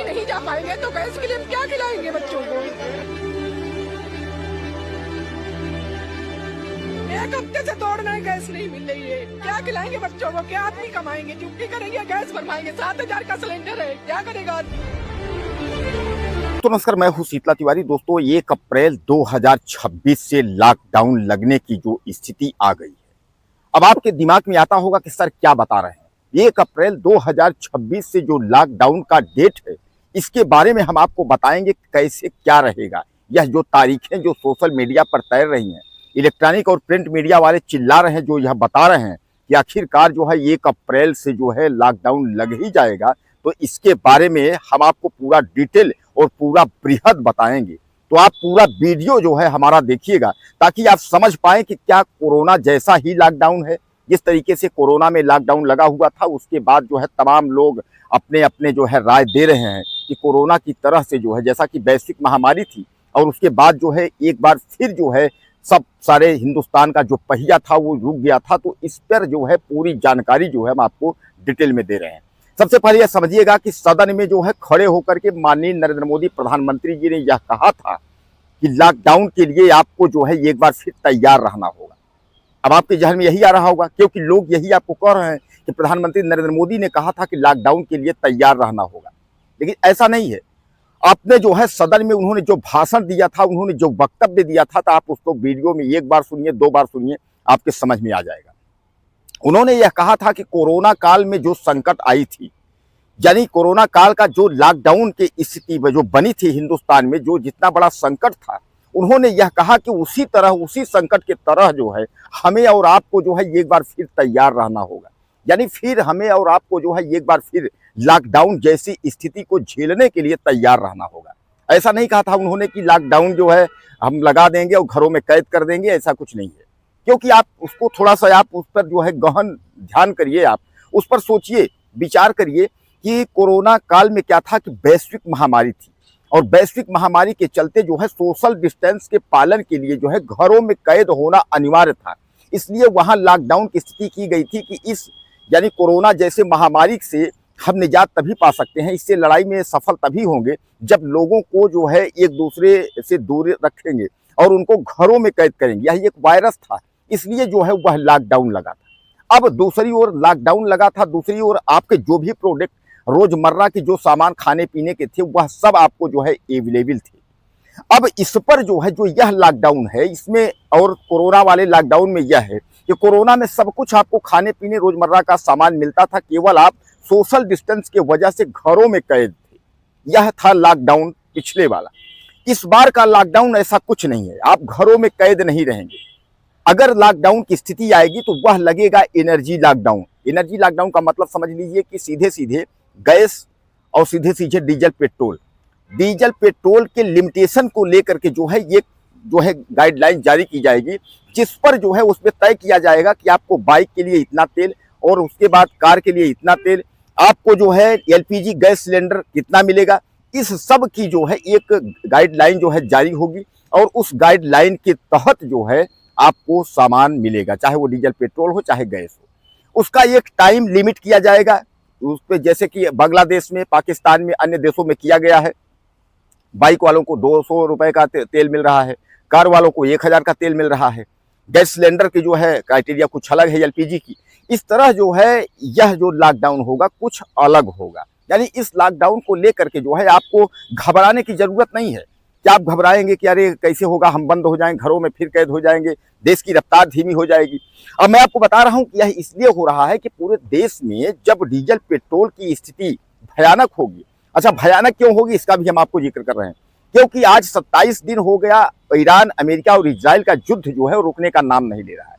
ही नहीं जा पाएंगे तो गैस के लिए हम क्या खिलाएंगे बच्चों को? एक हफ्ते से दौड़ना है, गैस नहीं मिल रही है, क्या खिलाएंगे बच्चों को? क्या आदमी कमाएंगे? ड्यूटी करेंगे, गैस भरवाएंगे, 7,000 का सिलेंडर है, क्या करेगा आदमी? तो नमस्कार, मैं हूं शीतला तिवारी। दोस्तों, 1 अप्रैल 2026 से लॉकडाउन लगने की जो स्थिति आ गई है, अब आपके दिमाग में आता होगा कि सर क्या बता रहे हैं। 1 अप्रैल 2026 से जो लॉकडाउन का डेट है, इसके बारे में हम आपको बताएंगे कैसे क्या रहेगा। यह जो तारीखें जो सोशल मीडिया पर तैर रही हैं, इलेक्ट्रॉनिक और प्रिंट मीडिया वाले चिल्ला रहे हैं, जो यह बता रहे हैं कि आखिरकार जो है 1 अप्रैल से जो है लॉकडाउन लग ही जाएगा, तो इसके बारे में हम आपको पूरा डिटेल और पूरा बृहद बताएंगे। तो आप पूरा वीडियो जो है हमारा देखिएगा, ताकि आप समझ पाएं कि क्या कोरोना जैसा ही लॉकडाउन है। जिस तरीके से कोरोना में लॉकडाउन लगा हुआ था, उसके बाद जो है तमाम लोग अपने अपने जो है राय दे रहे हैं कि कोरोना की तरह से जो है, जैसा कि वैश्विक महामारी थी, और उसके बाद जो है एक बार फिर जो है सब सारे हिंदुस्तान का जो पहिया था वो रुक गया था। तो इस पर जो है पूरी जानकारी जो है हम आपको डिटेल में दे रहे हैं। सबसे पहले यह समझिएगा कि सदन में जो है खड़े होकर के माननीय नरेंद्र मोदी प्रधानमंत्री जी ने यह कहा था कि लॉकडाउन के लिए आपको जो है एक बार फिर तैयार रहना होगा। अब आपके जहन में यही आ रहा होगा, क्योंकि लोग यही आपको कह रहे हैं कि प्रधानमंत्री नरेंद्र मोदी ने कहा था कि लॉकडाउन के लिए तैयार रहना होगा, लेकिन ऐसा नहीं है। आपने जो है सदन में उन्होंने जो भाषण दिया था, उन्होंने जो वक्तव्य दिया था, तो आप उसको वीडियो में एक बार सुनिए, 2 बार सुनिए, आपके समझ में आ जाएगा। उन्होंने यह कहा था कि कोरोना काल में जो संकट आई थी, यानी कोरोना काल का जो लॉकडाउन की स्थिति जो बनी थी हिंदुस्तान में, जो जितना बड़ा संकट था, उन्होंने यह कहा कि उसी तरह, उसी संकट के तरह जो है हमें और आपको जो है एक बार फिर तैयार रहना होगा। यानी फिर हमें और आपको जो है एक बार फिर लॉकडाउन जैसी स्थिति को झेलने के लिए तैयार रहना होगा। ऐसा नहीं कहा था उन्होंने कि लॉकडाउन जो है हम लगा देंगे और घरों में कैद कर देंगे, ऐसा कुछ नहीं है। क्योंकि आप उसको थोड़ा सा आप उस पर जो है गहन ध्यान करिए, आप उस पर सोचिए, विचार करिए कि कोरोना काल में क्या था कि वैश्विक महामारी थी, और वैश्विक महामारी के चलते जो है सोशल डिस्टेंस के पालन के लिए जो है घरों में कैद होना अनिवार्य था। इसलिए वहां लॉकडाउन की स्थिति की गई थी कि इस यानी कोरोना जैसे महामारी से हम निजात तभी पा सकते हैं, इससे लड़ाई में सफल तभी होंगे जब लोगों को जो है एक दूसरे से दूर रखेंगे और उनको घरों में कैद करेंगे। यह एक वायरस था, इसलिए जो है वह लॉकडाउन लगा था। अब दूसरी ओर लॉकडाउन लगा था, दूसरी ओर आपके जो भी प्रोडक्ट रोजमर्रा के जो सामान खाने पीने के थे, वह सब आपको जो है अवेलेबल थे। अब इस पर जो है जो यह लॉकडाउन है, इसमें और कोरोना वाले लॉकडाउन में यह है कि कोरोना में सब कुछ आपको खाने पीने रोजमर्रा का सामान मिलता था, केवल आप सोशल डिस्टेंस के वजह से घरों में कैद थे। यह था लॉकडाउन पिछले वाला। इस बार का लॉकडाउन ऐसा कुछ नहीं है, आप घरों में कैद नहीं रहेंगे। अगर लॉकडाउन की स्थिति आएगी तो वह लगेगा एनर्जी लॉकडाउन। एनर्जी लॉकडाउन का मतलब समझ लीजिए कि सीधे सीधे गैस और सीधे सीधे डीजल पेट्रोल के लिमिटेशन को लेकर के जो है ये जो है गाइडलाइन जारी की जाएगी, जिस पर जो है उसमें तय किया जाएगा कि आपको बाइक के लिए इतना तेल, और उसके बाद कार के लिए इतना तेल, आपको जो है एलपीजी गैस सिलेंडर कितना मिलेगा। इस सब की जो है एक गाइडलाइन जो है जारी होगी, और उस गाइडलाइन के तहत जो है आपको सामान मिलेगा, चाहे वो डीजल पेट्रोल हो चाहे गैस हो। उसका एक टाइम लिमिट किया जाएगा उस पर, जैसे कि बांग्लादेश में, पाकिस्तान में, अन्य देशों में किया गया है। बाइक वालों को 200 रुपए का तेल मिल रहा है, कार वालों को 1000 का तेल मिल रहा है। गैस सिलेंडर की जो है क्राइटेरिया कुछ अलग है, एलपीजी की। इस तरह जो है यह जो लॉकडाउन होगा कुछ अलग होगा। यानी इस लॉकडाउन को लेकर के जो है आपको घबराने की जरूरत नहीं है कि आप घबराएंगे कि अरे कैसे होगा, हम बंद हो जाएंगे, घरों में फिर कैद हो जाएंगे, देश की रफ्तार धीमी हो जाएगी। अब मैं आपको बता रहा हूं कि यह इसलिए हो रहा है कि पूरे देश में जब डीजल पेट्रोल की स्थिति भयानक होगी। अच्छा, भयानक क्यों होगी इसका भी हम आपको जिक्र कर रहे हैं, क्योंकि आज 27 दिन हो गया ईरान, अमेरिका और इजराइल का युद्ध जो है रुकने का नाम नहीं ले रहा है।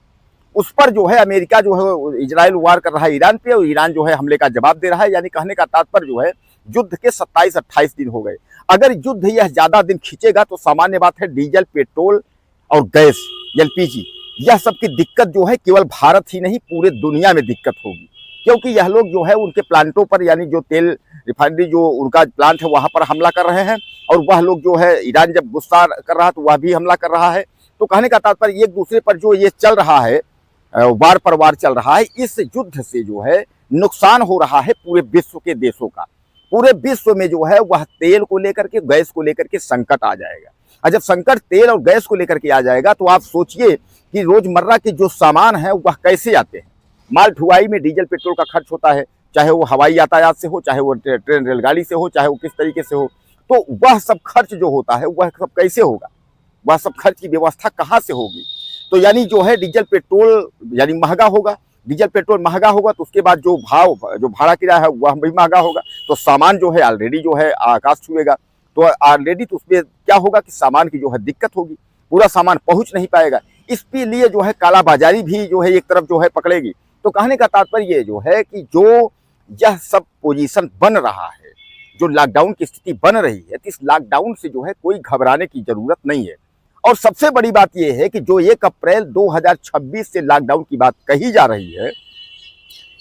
उस पर जो है अमेरिका जो है इजराइल वार कर रहा है ईरान पे, और ईरान जो है हमले का जवाब दे रहा है। यानी कहने का तात्पर्य जो है युद्ध के 27-28 दिन हो गए। अगर युद्ध यह ज्यादा दिन खींचेगा तो सामान्य बात है डीजल पेट्रोल और गैस एलपीजी यह सब की दिक्कत जो है केवल भारत ही नहीं पूरे दुनिया में दिक्कत होगी। क्योंकि यह लोग जो है उनके प्लांटों पर, यानी जो तेल रिफाइनरी जो उनका प्लांट है वहां पर हमला कर रहे हैं, और वह लोग जो है ईरान जब गुस्सा कर रहा है तो वह भी हमला कर रहा है। तो कहने का तात्पर्य एक दूसरे पर जो ये चल रहा है, वार पर वार चल रहा है, इस युद्ध से जो है नुकसान हो रहा है पूरे विश्व के देशों का। पूरे विश्व में जो है वह तेल को लेकर के, गैस को लेकर के संकट आ जाएगा। और जब संकट तेल और गैस को लेकर के आ जाएगा तो आप सोचिए कि रोजमर्रा के जो सामान है वह कैसे आते हैं। माल ढुलाई में डीजल पेट्रोल का खर्च होता है, चाहे वो हवाई यातायात से हो, चाहे वो ट्रेन रेलगाड़ी से हो, चाहे वो किस तरीके से हो, तो वह सब खर्च जो होता है वह सब कैसे होगा, वह सब खर्च की व्यवस्था कहाँ से होगी। तो यानी जो है डीजल पेट्रोल यानी महंगा होगा, डीजल पेट्रोल महंगा होगा तो उसके बाद जो भाड़ा किराया है वह भी महंगा होगा, तो सामान जो है ऑलरेडी जो है आकाश छुएगा। तो ऑलरेडी तो उसमें क्या होगा कि सामान की जो है दिक्कत होगी, पूरा सामान पहुंच नहीं पाएगा। इसके लिए जो है कालाबाजारी भी जो है एक तरफ जो है पकड़ेगी। तो कहने का तात्पर्य ये जो है कि जो यह सब पोजीशन बन रहा है, जो लॉकडाउन की स्थिति बन रही है, तो इस लॉकडाउन से जो है कोई घबराने की जरूरत नहीं है। और सबसे बड़ी बात यह है कि जो 1 अप्रैल 2026 से लॉकडाउन की बात कही जा रही है,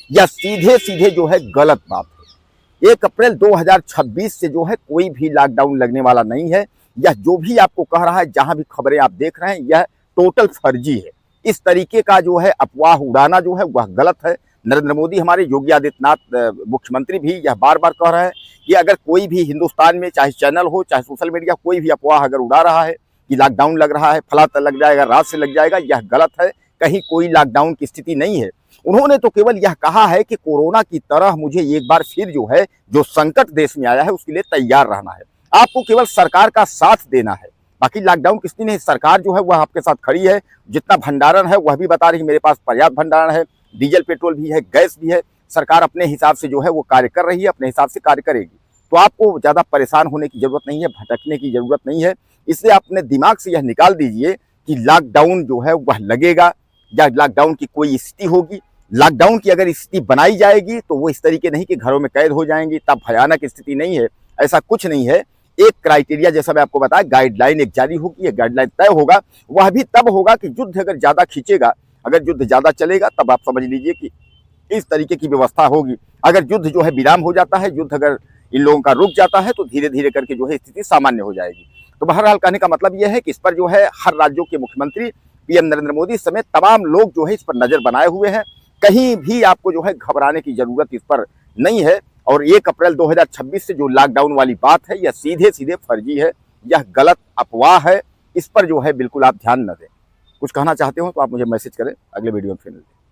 यह सीधे सीधे जो है गलत बात है। 1 अप्रैल 2026 से जो है कोई भी लॉकडाउन लगने वाला नहीं है। यह जो भी आपको कह रहा है, जहां भी खबरें आप देख रहे हैं, यह टोटल फर्जी है। इस तरीके का जो है अफवाह उड़ाना जो है वह गलत है। नरेंद्र मोदी, हमारे योगी आदित्यनाथ मुख्यमंत्री भी यह बार बार कह रहे हैं कि अगर कोई भी हिंदुस्तान में चाहे चैनल हो, चाहे सोशल मीडिया, कोई भी अफवाह अगर उड़ा रहा है कि लॉकडाउन लग रहा है, फला लग जाएगा, रात से लग जाएगा, यह गलत है। कहीं कोई लॉकडाउन की स्थिति नहीं है। उन्होंने तो केवल यह कहा है कि कोरोना की तरह मुझे एक बार फिर जो है जो संकट देश में आया है उसके लिए तैयार रहना है। आपको केवल सरकार का साथ देना है, बाकी लॉकडाउन की स्थिति नहीं। सरकार जो है वह आपके साथ खड़ी है। जितना भंडारण है वह भी बता रही है मेरे पास पर्याप्त भंडारण है, डीजल पेट्रोल भी है, गैस भी है। सरकार अपने हिसाब से जो है वो कार्य कर रही है, अपने हिसाब से कार्य करेगी। तो आपको ज्यादा परेशान होने की जरूरत नहीं है, भटकने की जरूरत नहीं है। इसलिए अपने दिमाग से यह निकाल दीजिए कि लॉकडाउन जो है वह लगेगा या लॉकडाउन की कोई स्थिति होगी। लॉकडाउन की अगर स्थिति बनाई जाएगी तो वो इस तरीके नहीं कि घरों में कैद हो जाएंगी, तब भयानक स्थिति नहीं है, ऐसा कुछ नहीं है। एक क्राइटेरिया, जैसा मैं आपको बताया, गाइडलाइन एक जारी होगी, एक गाइडलाइन तय होगा। वह भी तब होगा कि युद्ध अगर ज्यादा खींचेगा, अगर युद्ध ज्यादा चलेगा, तब आप समझ लीजिए कि इस तरीके की व्यवस्था होगी। अगर युद्ध जो है विराम हो जाता है, युद्ध अगर इन लोगों का रुक जाता है, तो धीरे धीरे करके जो है स्थिति सामान्य हो जाएगी। तो बहरहाल कहने का मतलब यह है कि इस पर जो है हर राज्यों के मुख्यमंत्री, पीएम नरेंद्र मोदी समेत तमाम लोग जो है इस पर नजर बनाए हुए हैं। कहीं भी आपको जो है घबराने की जरूरत इस पर नहीं है। और 1 अप्रैल 2026 से जो लॉकडाउन वाली बात है, यह सीधे सीधे फर्जी है, यह गलत अफवाह है। इस पर जो है बिल्कुल आप ध्यान न दें। कुछ कहना चाहते हो तो आप मुझे मैसेज करें, अगले वीडियो में फिर मिलते हैं।